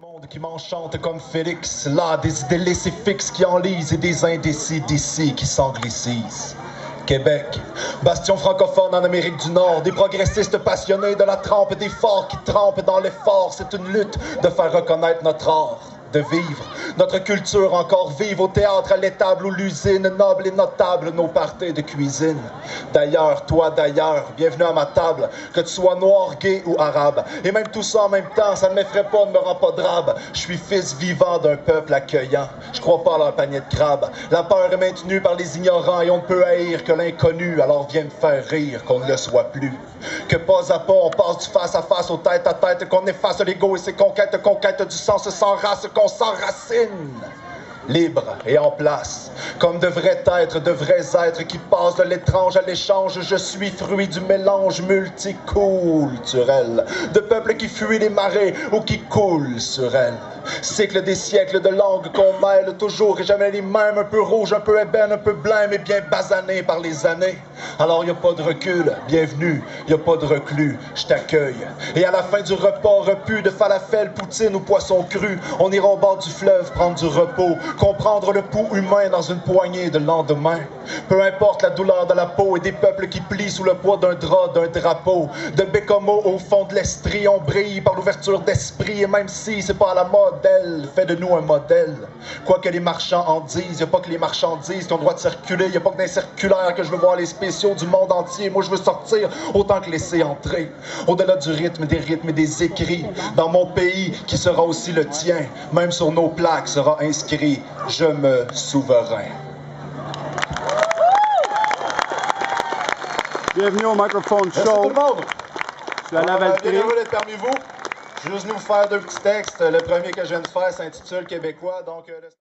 Monde qui m'enchante comme Félix, là des idées laissées fixes qui enlisent et des indécis d'ici qui s'anglicisent. Québec, bastion francophone en Amérique du Nord, des progressistes passionnés de la trempe, des forts qui trempent dans l'effort. C'est une lutte de faire reconnaître notre art, de vivre notre culture encore vive au théâtre, à l'étable ou l'usine, noble et notable, nos parties de cuisine. D'ailleurs, toi d'ailleurs, bienvenue à ma table, que tu sois noir, gay ou arabe. Et même tout ça en même temps, ça ne m'effraie pas, ne me rend pas drabe. Je suis fils vivant d'un peuple accueillant. Je crois pas à leur panier de crabe. La peur est maintenue par les ignorants et on ne peut haïr que l'inconnu. Alors viens me faire rire qu'on ne le soit plus. Que pas à pas, on passe du face à face au tête à tête, qu'on efface l'ego et ses conquêtes, conquête du sens sans race, qu'on s'enracine. Libre et en place, comme devraient être de vrais êtres qui passent de l'étrange à l'échange. Je suis fruit du mélange multiculturel de peuples qui fuient les marées ou qui coulent sur elles. Cycle des siècles de langues qu'on mêle toujours et jamais les mêmes, un peu rouge, un peu ébène, un peu blême et bien basané par les années. Alors y a pas de recul, bienvenue, y a pas de reclus, je t'accueille. Et à la fin du repas repu de falafel, poutine ou poisson cru, on ira au bord du fleuve prendre du repos, comprendre le pouls humain dans une poignée de lendemain. Peu importe la douleur de la peau et des peuples qui plient sous le poids d'un drap, d'un drapeau, de Bécomo au fond de l'Estrie, on brille par l'ouverture d'esprit et même si c'est pas à la mode, elle fait de nous un modèle. Quoi que les marchands en disent, y a pas que les marchandises qui ont le droit de circuler, y a pas que dans les circulaires que je veux voir les spéciaux du monde entier. Moi je veux sortir autant que laisser entrer. Au-delà du rythme et des écrits, dans mon pays qui sera aussi le tien, même sur nos plaques sera inscrit « Je me souverain ». Bienvenue au Microphone Merci Show. tout le monde. Je suis à la Valkyrie. Bien heureux d'être parmi vous. Je vais juste nous faire deux petits textes. Le premier que je viens de faire s'intitule Québécois. Donc,